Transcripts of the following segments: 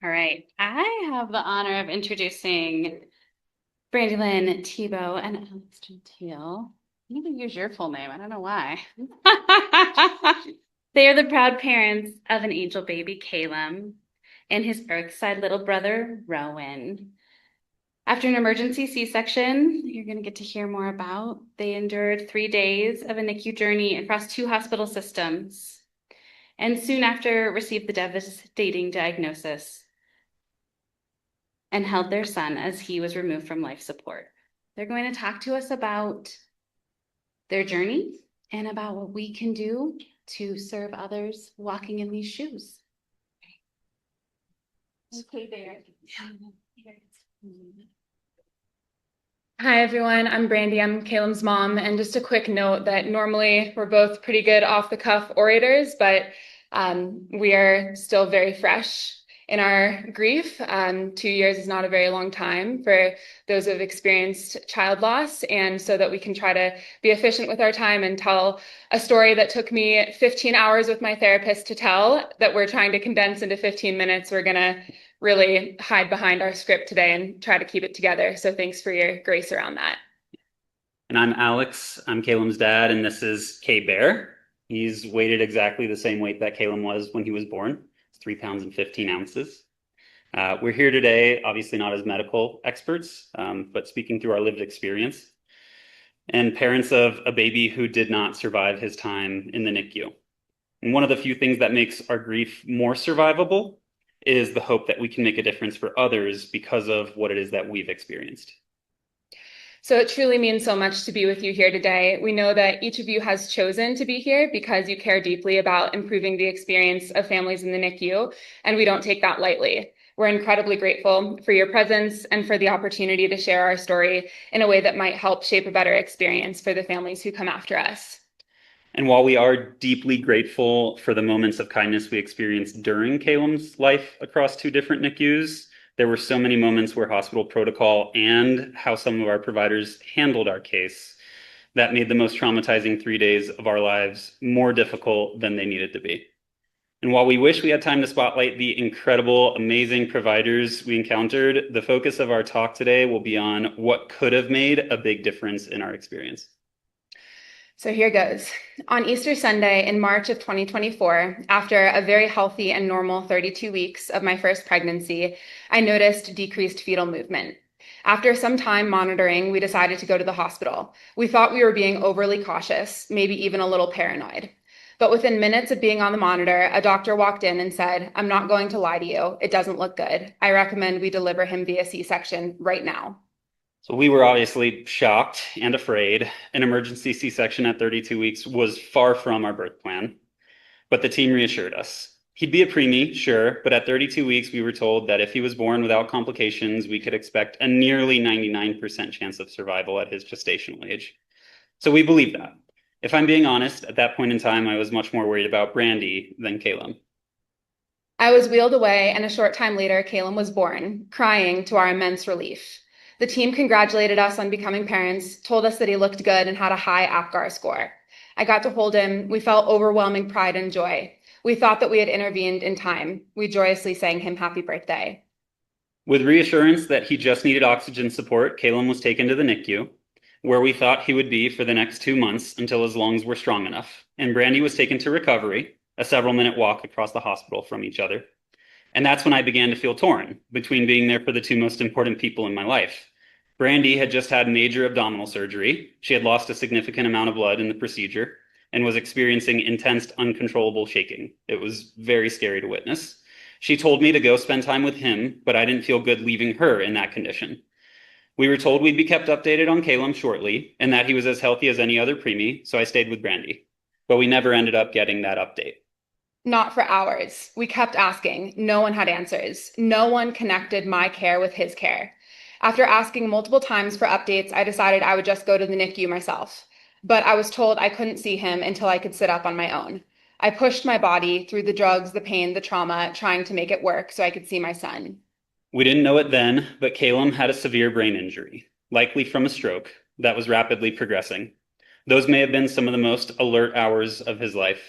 All right. I have the honor of introducing Brandi, Tebo, and Alex Gentile. You can use your full name. I don't know why. They are the proud parents of an angel baby, Caleb, and his Earthside little brother, Rowan. After an emergency C-section, you're going to get to hear more about, they endured 3 days of a NICU journey across two hospital systems, and soon after received the devastating diagnosis and held their son as he was removed from life support. They're going to talk to us about their journey and about what we can do to serve others walking in these shoes. Okay, there. Hi, everyone. I'm Brandi. I'm Caleb's mom. And just a quick note that normally we're both pretty good off the cuff orators, but we are still very fresh in our grief. 2 years is not a very long time for those who have experienced child loss. And so that we can try to be efficient with our time and tell a story that took me 15 hours with my therapist to tell, that we're trying to condense into 15 minutes. We're going to really hide behind our script today and try to keep it together. So thanks for your grace around that. And I'm Alex. I'm Caleb's dad, and this is K Bear. He's weighted exactly the same weight that Caleb was when he was born. It's 3 pounds and 15 ounces. We're here today, obviously not as medical experts, but speaking through our lived experience, and parents of a baby who did not survive his time in the NICU. And one of the few things that makes our grief more survivable is the hope that we can make a difference for others because of what it is that we've experienced. So it truly means so much to be with you here today. We know that each of you has chosen to be here because you care deeply about improving the experience of families in the NICU, and we don't take that lightly. We're incredibly grateful for your presence and for the opportunity to share our story in a way that might help shape a better experience for the families who come after us. And while we are deeply grateful for the moments of kindness we experienced during Caleb's life across 2 different NICUs, there were so many moments where hospital protocol and how some of our providers handled our case that made the most traumatizing 3 days of our lives more difficult than they needed to be. And while we wish we had time to spotlight the incredible, amazing providers we encountered, the focus of our talk today will be on what could have made a big difference in our experience. So here goes. On Easter Sunday in March of 2024, after a very healthy and normal 32 weeks of my first pregnancy, I noticed decreased fetal movement. After some time monitoring, we decided to go to the hospital. We thought we were being overly cautious, maybe even a little paranoid. But within minutes of being on the monitor, a doctor walked in and said, "I'm not going to lie to you. It doesn't look good. I recommend we deliver him via C-section right now." So we were obviously shocked and afraid. An emergency C-section at 32 weeks was far from our birth plan, but the team reassured us. He'd be a preemie, sure, but at 32 weeks, we were told that if he was born without complications, we could expect a nearly 99% chance of survival at his gestational age. So we believed that. If I'm being honest, at that point in time, I was much more worried about Brandi than Caleb. I was wheeled away, and a short time later, Caleb was born, crying to our immense relief. The team congratulated us on becoming parents, told us that he looked good and had a high APGAR score. I got to hold him. We felt overwhelming pride and joy. We thought that we had intervened in time. We joyously sang him happy birthday. With reassurance that he just needed oxygen support, Caleb was taken to the NICU, where we thought he would be for the next 2 months until his lungs were strong enough. And Brandi was taken to recovery, a several-minute walk across the hospital from each other. And that's when I began to feel torn between being there for the 2 most important people in my life. Brandi had just had major abdominal surgery. She had lost a significant amount of blood in the procedure and was experiencing intense, uncontrollable shaking. It was very scary to witness. She told me to go spend time with him, but I didn't feel good leaving her in that condition. We were told we'd be kept updated on Caleb shortly and that he was as healthy as any other preemie, so I stayed with Brandi. But we never ended up getting that update. Not for hours. We kept asking. No one had answers. No one connected my care with his care. After asking multiple times for updates, I decided I would just go to the NICU myself. But I was told I couldn't see him until I could sit up on my own. I pushed my body through the drugs, the pain, the trauma, trying to make it work so I could see my son. We didn't know it then, but Caleb had a severe brain injury, likely from a stroke, that was rapidly progressing. Those may have been some of the most alert hours of his life.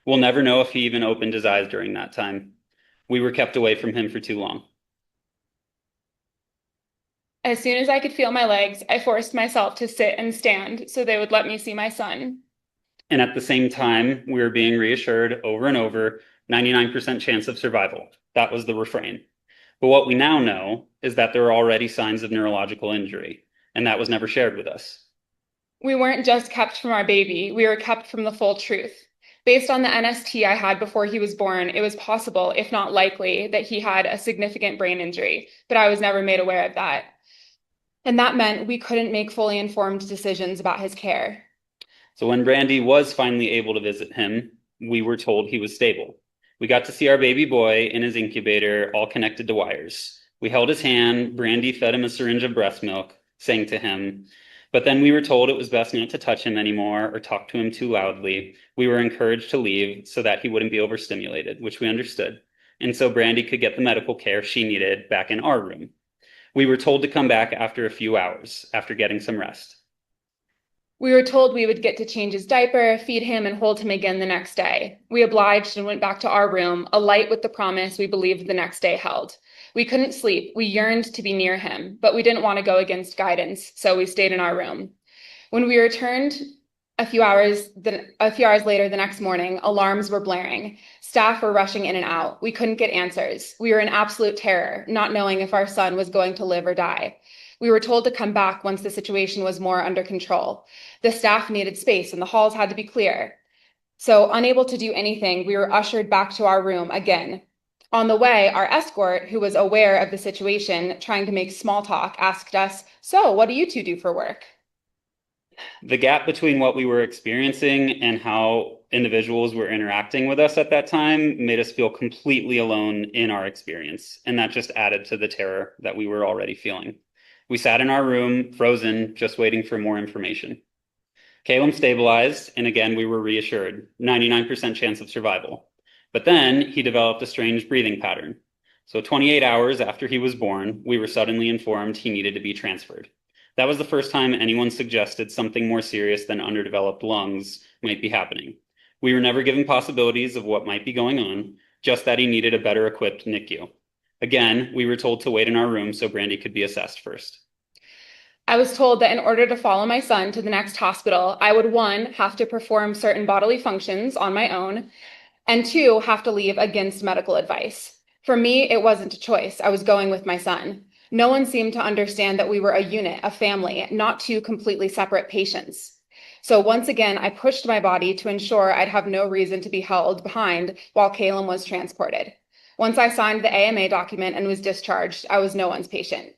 We'll never know if he even opened his eyes during that time. We were kept away from him for too long. As soon as I could feel my legs, I forced myself to sit and stand so they would let me see my son. And at the same time, we were being reassured over and over, 99% chance of survival. That was the refrain. But what we now know is that there are already signs of neurological injury, and that was never shared with us. We weren't just kept from our baby, we were kept from the full truth. Based on the NST I had before he was born, it was possible, if not likely, that he had a significant brain injury, but I was never made aware of that. And that meant we couldn't make fully informed decisions about his care. So when Brandi was finally able to visit him, we were told he was stable. We got to see our baby boy in his incubator, all connected to wires. We held his hand, Brandi fed him a syringe of breast milk, sang to him. But then we were told it was best not to touch him anymore or talk to him too loudly. We were encouraged to leave so that he wouldn't be overstimulated, which we understood. And so Brandi could get the medical care she needed back in our room. We were told to come back after a few hours, after getting some rest. We were told we would get to change his diaper, feed him, and hold him again the next day. We obliged and went back to our room, alight with the promise we believed the next day held. We couldn't sleep. We yearned to be near him, but we didn't want to go against guidance, so we stayed in our room. When we returned a few hours later the next morning, alarms were blaring. Staff were rushing in and out. We couldn't get answers. We were in absolute terror, not knowing if our son was going to live or die. We were told to come back once the situation was more under control. The staff needed space and the halls had to be clear. So, unable to do anything, we were ushered back to our room again. On the way, our escort, who was aware of the situation, trying to make small talk, asked us, "So, what do you two do for work?" The gap between what we were experiencing and how individuals were interacting with us at that time made us feel completely alone in our experience. And that just added to the terror that we were already feeling. We sat in our room, frozen, just waiting for more information. Caleb stabilized, and again, we were reassured 99% chance of survival. But then he developed a strange breathing pattern. So 28 hours after he was born, we were suddenly informed he needed to be transferred. That was the first time anyone suggested something more serious than underdeveloped lungs might be happening. We were never given possibilities of what might be going on, just that he needed a better equipped NICU. Again, we were told to wait in our room so Brandi could be assessed first. I was told that in order to follow my son to the next hospital, I would, one, have to perform certain bodily functions on my own, and two, have to leave against medical advice. For me, it wasn't a choice. I was going with my son. No one seemed to understand that we were a unit, a family, not two completely separate patients. So once again, I pushed my body to ensure I'd have no reason to be held behind while Caleb was transported. Once I signed the AMA document and was discharged, I was no one's patient.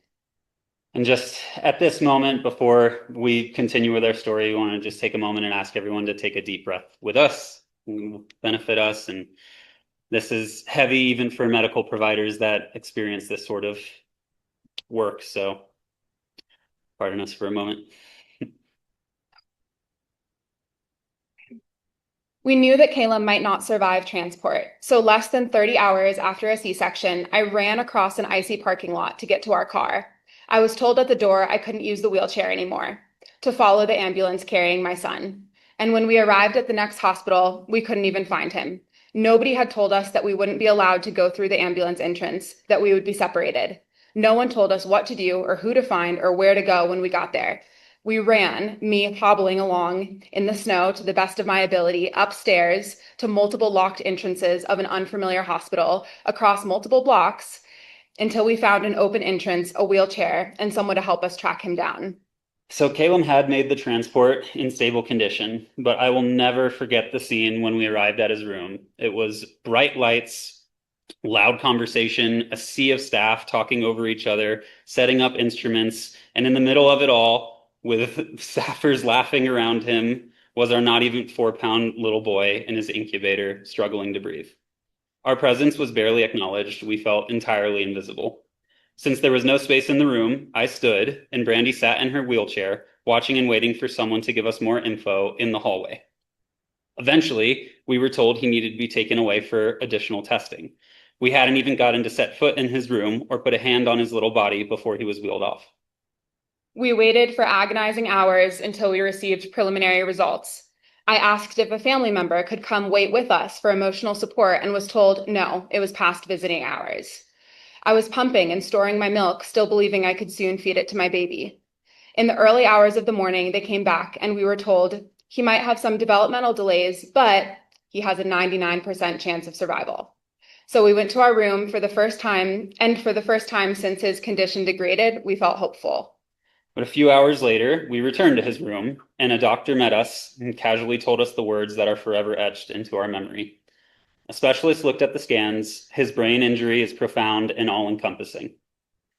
And just at this moment, before we continue with our story, we want to just take a moment and ask everyone to take a deep breath with us. It will benefit us. And this is heavy even for medical providers that experience this sort of work. So pardon us for a moment. We knew that Caleb might not survive transport, so less than 30 hours after a C-section, I ran across an icy parking lot to get to our car. I was told at the door I couldn't use the wheelchair anymore, to follow the ambulance carrying my son. And when we arrived at the next hospital, we couldn't even find him. Nobody had told us that we wouldn't be allowed to go through the ambulance entrance, that we would be separated. No one told us what to do or who to find or where to go when we got there. We ran, me hobbling along in the snow to the best of my ability, upstairs to multiple locked entrances of an unfamiliar hospital, across multiple blocks, until we found an open entrance, a wheelchair, and someone to help us track him down. So Caleb had made the transport in stable condition, but I will never forget the scene when we arrived at his room. It was bright lights, loud conversation, a sea of staff talking over each other, setting up instruments, and in the middle of it all, with staffers laughing around him, was our not even 4-pound little boy in his incubator, struggling to breathe. Our presence was barely acknowledged. We felt entirely invisible. Since there was no space in the room, I stood, and Brandi sat in her wheelchair, watching and waiting for someone to give us more info in the hallway. Eventually, we were told he needed to be taken away for additional testing. We hadn't even gotten to set foot in his room or put a hand on his little body before he was wheeled off. We waited for agonizing hours until we received preliminary results. I asked if a family member could come wait with us for emotional support and was told no, it was past visiting hours. I was pumping and storing my milk, still believing I could soon feed it to my baby. In the early hours of the morning, they came back and we were told he might have some developmental delays, but he has a 99% chance of survival. So we went to our room for the first time, and for the first time since his condition degraded, we felt hopeful. But a few hours later, we returned to his room, and a doctor met us and casually told us the words that are forever etched into our memory. A specialist looked at the scans. His brain injury is profound and all-encompassing.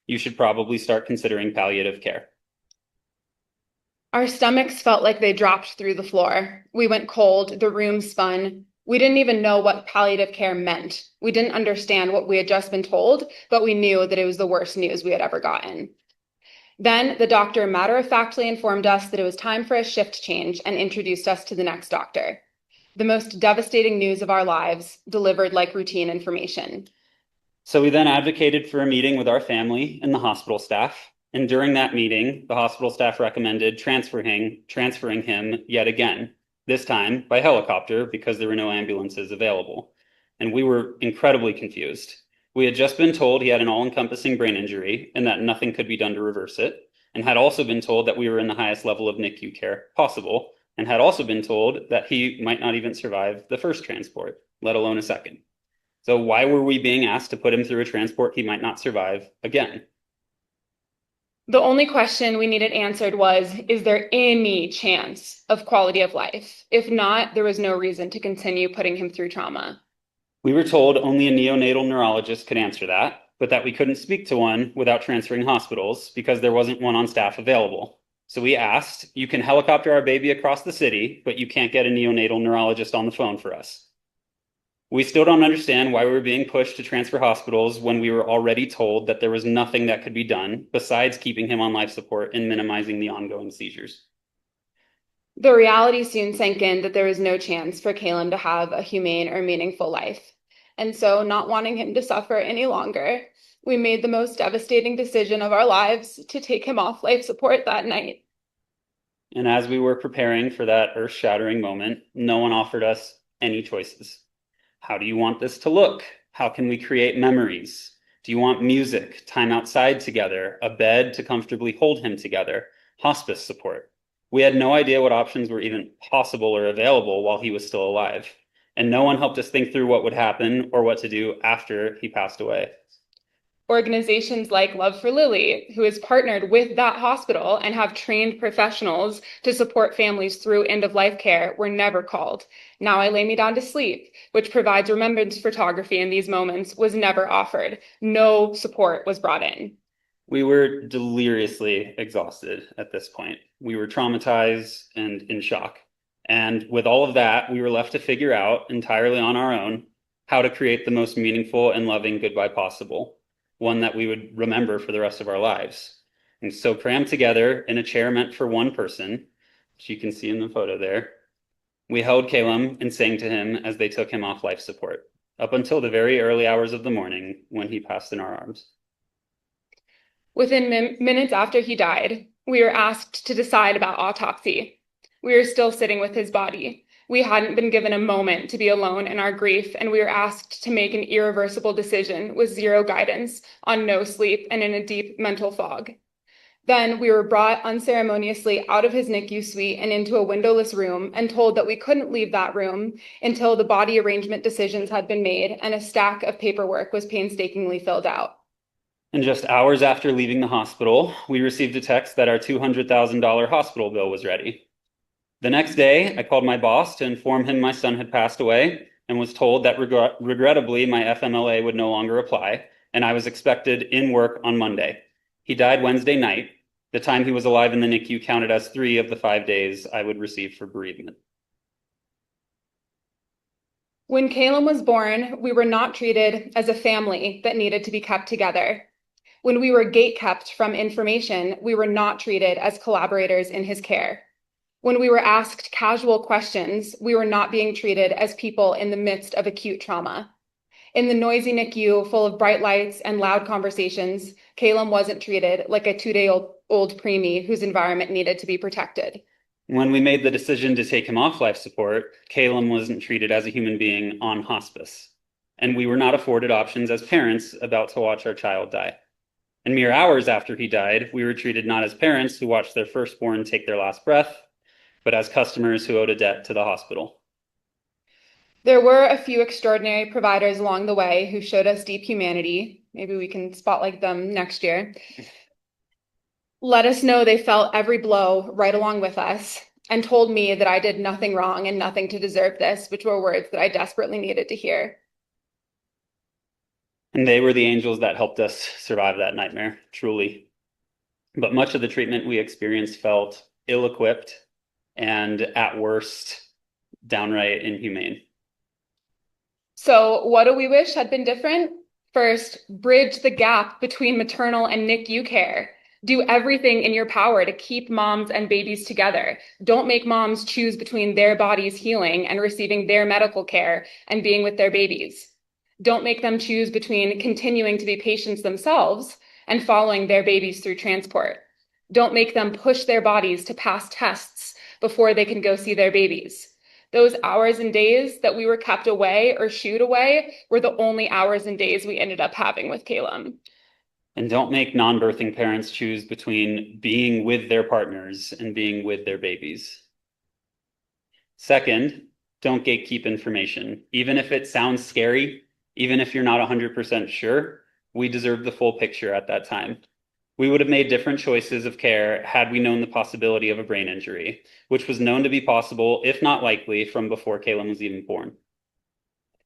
You should probably start considering palliative care. Our stomachs felt like they dropped through the floor. We went cold, the room spun. We didn't even know what palliative care meant. We didn't understand what we had just been told, but we knew that it was the worst news we had ever gotten. Then the doctor matter-of-factly informed us that it was time for a shift change and introduced us to the next doctor. The most devastating news of our lives, delivered like routine information. So we then advocated for a meeting with our family and the hospital staff. And during that meeting, the hospital staff recommended transferring him yet again, this time by helicopter because there were no ambulances available. And we were incredibly confused. We had just been told he had an all-encompassing brain injury and that nothing could be done to reverse it, and had also been told that we were in the highest level of NICU care possible, and had also been told that he might not even survive the first transport, let alone a second. So why were we being asked to put him through a transport he might not survive again? The only question we needed answered was, is there any chance of quality of life? If not, there was no reason to continue putting him through trauma. We were told only a neonatal neurologist could answer that, but that we couldn't speak to one without transferring hospitals because there wasn't one on staff available. So we asked, you can helicopter our baby across the city, but you can't get a neonatal neurologist on the phone for us. We still don't understand why we were being pushed to transfer hospitals when we were already told that there was nothing that could be done besides keeping him on life support and minimizing the ongoing seizures. The reality soon sank in that there was no chance for Caleb to have a humane or meaningful life. And so, not wanting him to suffer any longer, we made the most devastating decision of our lives to take him off life support that night. And as we were preparing for that earth-shattering moment, no one offered us any choices. How do you want this to look? How can we create memories? Do you want music, time outside together, a bed to comfortably hold him together, hospice support? We had no idea what options were even possible or available while he was still alive, and no one helped us think through what would happen or what to do after he passed away. Organizations like Love for Lily, who has partnered with that hospital and have trained professionals to support families through end-of-life care, were never called. Now I Lay Me Down to Sleep, which provides remembrance photography in these moments, was never offered. No support was brought in. We were deliriously exhausted at this point. We were traumatized and in shock. And with all of that, we were left to figure out entirely on our own how to create the most meaningful and loving goodbye possible, one that we would remember for the rest of our lives. And so crammed together in a chair meant for one person, which you can see in the photo there, we held Caleb and sang to him as they took him off life support, up until the very early hours of the morning when he passed in our arms. Within minutes after he died, we were asked to decide about autopsy. We were still sitting with his body. We hadn't been given a moment to be alone in our grief, and we were asked to make an irreversible decision with zero guidance, on no sleep, and in a deep mental fog. Then we were brought unceremoniously out of his NICU suite and into a windowless room and told that we couldn't leave that room until the body arrangement decisions had been made and a stack of paperwork was painstakingly filled out. And just hours after leaving the hospital, we received a text that our $200,000 hospital bill was ready. The next day, I called my boss to inform him my son had passed away and was told that regrettably my FMLA would no longer apply, and I was expected in work on Monday. He died Wednesday night. The time he was alive in the NICU counted as 3 of the 5 days I would receive for bereavement. When Caleb was born, we were not treated as a family that needed to be kept together. When we were gatekept from information, we were not treated as collaborators in his care. When we were asked casual questions, we were not being treated as people in the midst of acute trauma. In the noisy NICU full of bright lights and loud conversations, Caleb wasn't treated like a 2-day-old preemie whose environment needed to be protected. When we made the decision to take him off life support, Caleb wasn't treated as a human being on hospice, and we were not afforded options as parents about to watch our child die. And mere hours after he died, we were treated not as parents who watched their firstborn take their last breath, but as customers who owed a debt to the hospital. There were a few extraordinary providers along the way who showed us deep humanity. Maybe we can spotlight them next year. Let us know they felt every blow right along with us and told me that I did nothing wrong and nothing to deserve this, which were words that I desperately needed to hear. And they were the angels that helped us survive that nightmare, truly. But much of the treatment we experienced felt ill-equipped and, at worst, downright inhumane. So what do we wish had been different? First, bridge the gap between maternal and NICU care. Do everything in your power to keep moms and babies together. Don't make moms choose between their bodies healing and receiving their medical care and being with their babies. Don't make them choose between continuing to be patients themselves and following their babies through transport. Don't make them push their bodies to pass tests before they can go see their babies. Those hours and days that we were kept away or shooed away were the only hours and days we ended up having with Caleb. And don't make non-birthing parents choose between being with their partners and being with their babies. Second, don't gatekeep information. Even if it sounds scary, even if you're not 100% sure, we deserve the full picture at that time. We would have made different choices of care had we known the possibility of a brain injury, which was known to be possible, if not likely, from before Caleb was even born.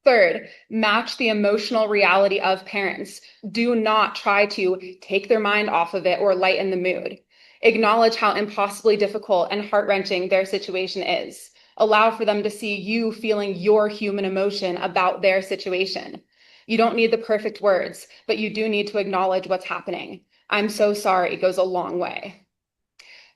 Third, match the emotional reality of parents. Do not try to take their mind off of it or lighten the mood. Acknowledge how impossibly difficult and heart-wrenching their situation is. Allow for them to see you feeling your human emotion about their situation. You don't need the perfect words, but you do need to acknowledge what's happening. I'm so sorry. It goes a long way.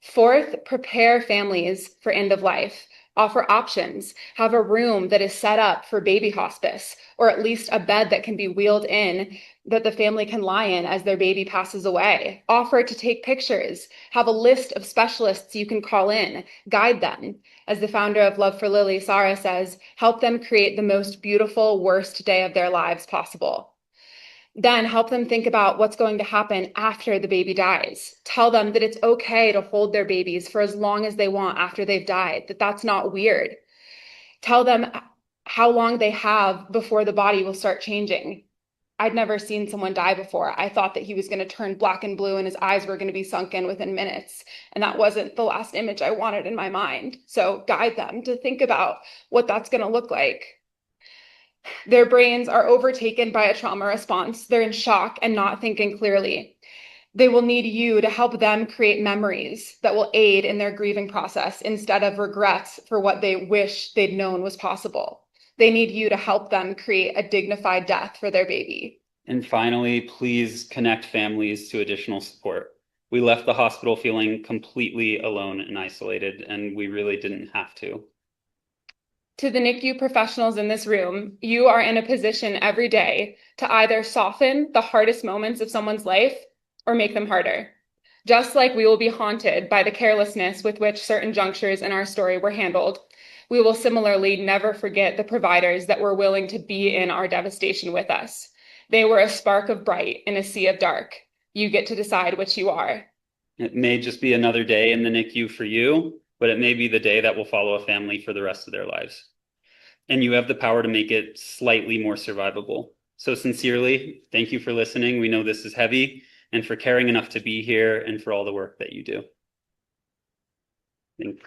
Fourth, prepare families for end of life. Offer options. Have a room that is set up for baby hospice, or at least a bed that can be wheeled in that the family can lie in as their baby passes away. Offer to take pictures. Have a list of specialists you can call in. Guide them. As the founder of Love for Lily, Sarah says, help them create the most beautiful, worst day of their lives possible. Then help them think about what's going to happen after the baby dies. Tell them that it's okay to hold their babies for as long as they want after they've died, that that's not weird. Tell them how long they have before the body will start changing. I'd never seen someone die before. I thought that he was going to turn black and blue and his eyes were going to be sunken within minutes. And that wasn't the last image I wanted in my mind. So guide them to think about what that's going to look like. Their brains are overtaken by a trauma response. They're in shock and not thinking clearly. They will need you to help them create memories that will aid in their grieving process instead of regrets for what they wish they'd known was possible. They need you to help them create a dignified death for their baby. And finally, please connect families to additional support. We left the hospital feeling completely alone and isolated, and we really didn't have to. To the NICU professionals in this room, you are in a position every day to either soften the hardest moments of someone's life or make them harder. Just like we will be haunted by the carelessness with which certain junctures in our story were handled, we will similarly never forget the providers that were willing to be in our devastation with us. They were a spark of bright in a sea of dark. You get to decide which you are. It may just be another day in the NICU for you, but it may be the day that will follow a family for the rest of their lives. And you have the power to make it slightly more survivable. So sincerely, thank you for listening. We know this is heavy, and for caring enough to be here, and for all the work that you do. Thank you.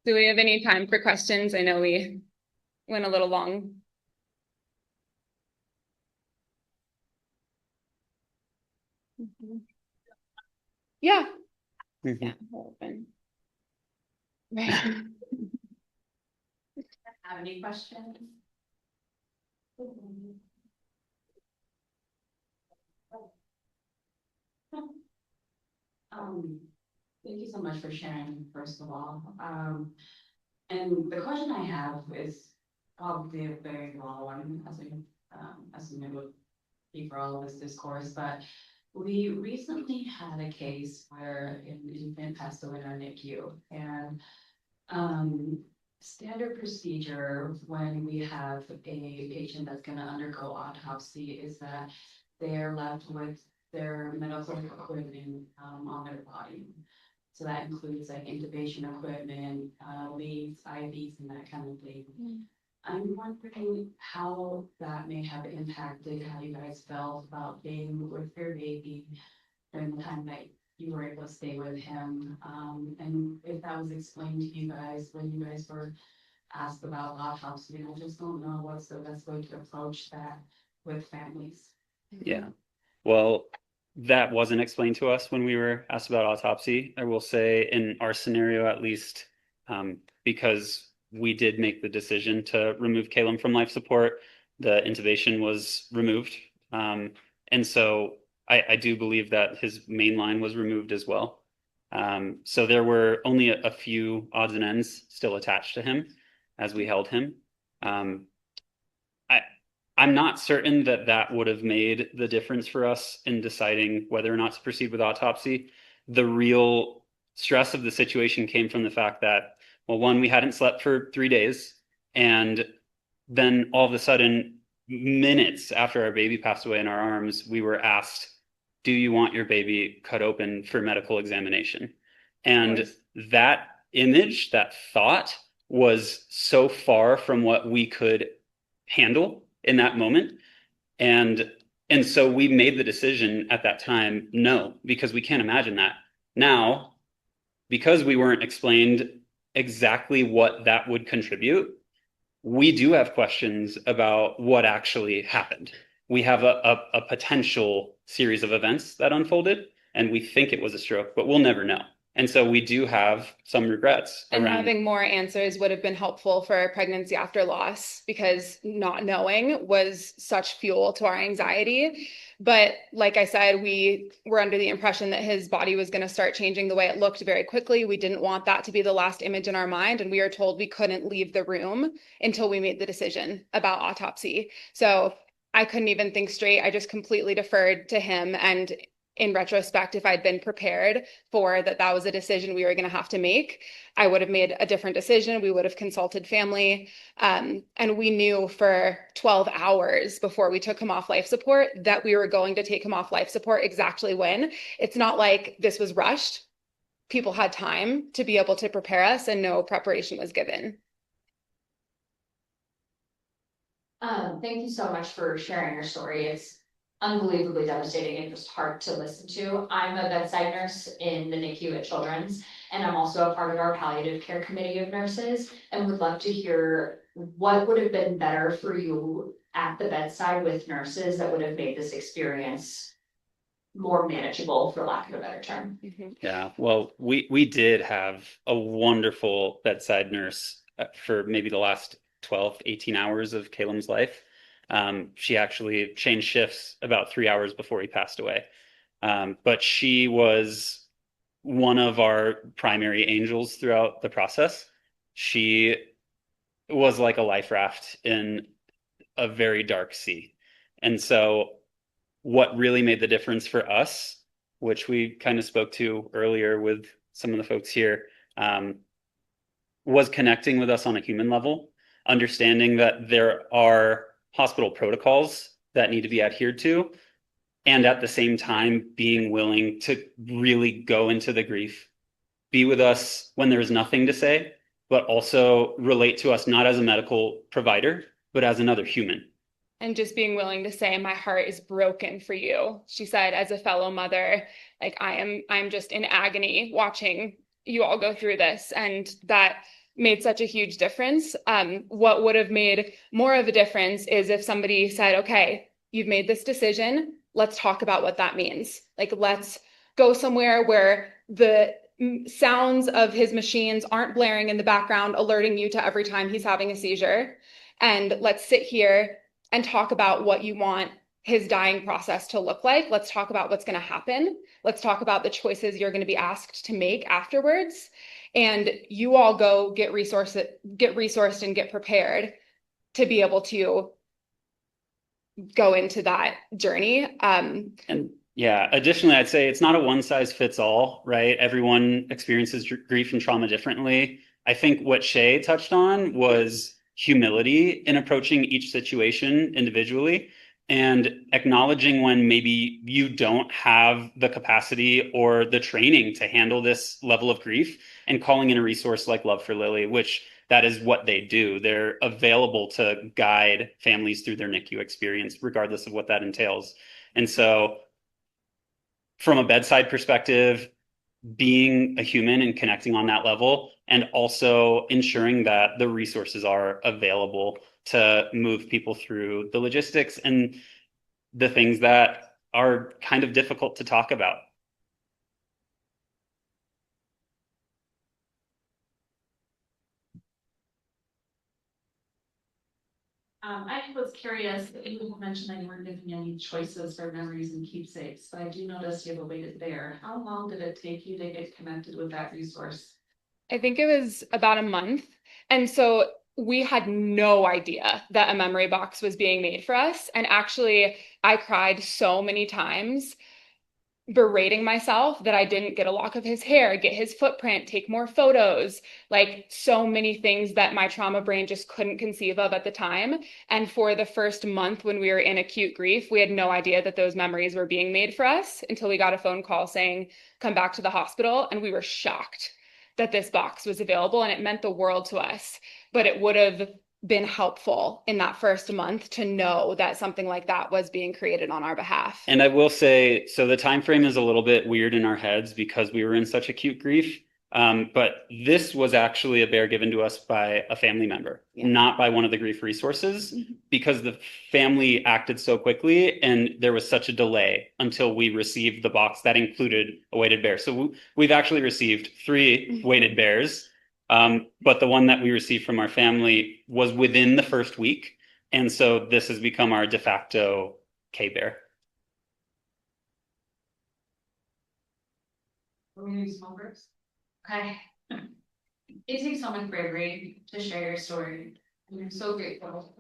Do we have any time for questions? I know we went a little long. Yeah. Mm-hmm. Yeah, open. Right. Have any questions? Thank you so much for sharing, first of all. And the question I have is probably a very long one, as a new for all of this discourse, but we recently had a case where an infant passed away in our NICU, and standard procedure when we have a patient that's going to undergo autopsy is that they're left with their medical equipment on their body. So that includes like intubation equipment, leads, IVs, and that kind of thing. I'm wondering how that may have impacted how you guys felt about being with your baby during the time that you were able to stay with him. And if that was explained to you guys when you guys were asked about autopsy, I just don't know what's the best way to approach that with families. Yeah. Well, that wasn't explained to us when we were asked about autopsy. I will say in our scenario, at least, because we did make the decision to remove Caleb from life support, the intubation was removed. And so I do believe that his main line was removed as well. So there were only a few odds and ends still attached to him as we held him. I'm not certain that that would have made the difference for us in deciding whether or not to proceed with autopsy. The real stress of the situation came from the fact that, well, one, we hadn't slept for 3 days, and then all of a sudden, minutes after our baby passed away in our arms, we were asked, do you want your baby cut open for medical examination? And that image, that thought, was so far from what we could handle in that moment. And so we made the decision at that time, no, because we can't imagine that. Now, because we weren't explained exactly what that would contribute, we do have questions about what actually happened. We have a potential series of events that unfolded, and we think it was a stroke, but we'll never know. And so we do have some regrets And around having more answers would have been helpful for pregnancy after loss, because not knowing was such fuel to our anxiety. But like I said, we were under the impression that his body was going to start changing the way it looked very quickly. We didn't want that to be the last image in our mind. And we were told we couldn't leave the room until we made the decision about autopsy. So I couldn't even think straight. I just completely deferred to him. And in retrospect, if I'd been prepared for that was a decision we were going to have to make, I would have made a different decision. We would have consulted family. And we knew for 12 hours before we took him off life support that we were going to take him off life support exactly when. It's not like this was rushed. People had time to be able to prepare us, and no preparation was given. Thank you so much for sharing your story. It's unbelievably devastating and just hard to listen to. I'm a bedside nurse in the NICU at Children's, and I'm also a part of our palliative care committee of nurses, and would love to hear what would have been better for you at the bedside with nurses that would have made this experience more manageable, for lack of a better term. Yeah, well, we did have a wonderful bedside nurse for maybe the last 12, 18 hours of Caleb's life. She actually changed shifts about 3 hours before he passed away. But she was one of our primary angels throughout the process. She was like a life raft in a very dark sea. And so what really made the difference for us, which we kind of spoke to earlier with some of the folks here, was connecting with us on a human level, understanding that there are hospital protocols that need to be adhered to, and at the same time being willing to really go into the grief, be with us when there's nothing to say, but also relate to us not as a medical provider, but as another human. And just being willing to say, my heart is broken for you. She said, as a fellow mother, like I'm just in agony watching you all go through this. And that made such a huge difference. What would have made more of a difference is if somebody said, okay, you've made this decision. Let's talk about what that means. Like, let's go somewhere where the sounds of his machines aren't blaring in the background, alerting you to every time he's having a seizure. And let's sit here and talk about what you want his dying process to look like. Let's talk about what's going to happen. Let's talk about the choices you're going to be asked to make afterwards. And you all go get resourced and get prepared to be able to go into that journey. And yeah, additionally, I'd say it's not a one size fits all, right? Everyone experiences grief and trauma differently. I think what Shay touched on was humility in approaching each situation individually and acknowledging when maybe you don't have the capacity or the training to handle this level of grief and calling in a resource like Love for Lily, which that is what they do. They're available to guide families through their NICU experience, regardless of what that entails. And so, from a bedside perspective, being a human and connecting on that level, and also ensuring that the resources are available to move people through the logistics and the things that are kind of difficult to talk about. I was curious, you mentioned that you weren't giving any choices for memories and keepsakes, but I do notice you have a weighted bear. How long did it take you to get connected with that resource? I think it was about a month. And so we had no idea that a memory box was being made for us. And actually, I cried so many times berating myself that I didn't get a lock of his hair, get his footprint, take more photos, like so many things that my trauma brain just couldn't conceive of at the time. And for the first month when we were in acute grief, we had no idea that those memories were being made for us until we got a phone call saying, come back to the hospital. And we were shocked that this box was available, and it meant the world to us. But it would have been helpful in that first month to know that something like that was being created on our behalf. And I will say, so the time frame is a little bit weird in our heads because we were in such acute grief. But this was actually a bear given to us by a family member, not by one of the grief resources, because the family acted so quickly and there was such a delay until we received the box that included a weighted bear. So we've actually received 3 weighted bears, but the one that we received from our family was within the first week. And so this has become our de facto K-bear. We're gonna do small groups. Okay. It takes so much bravery to share your story, and I'm so grateful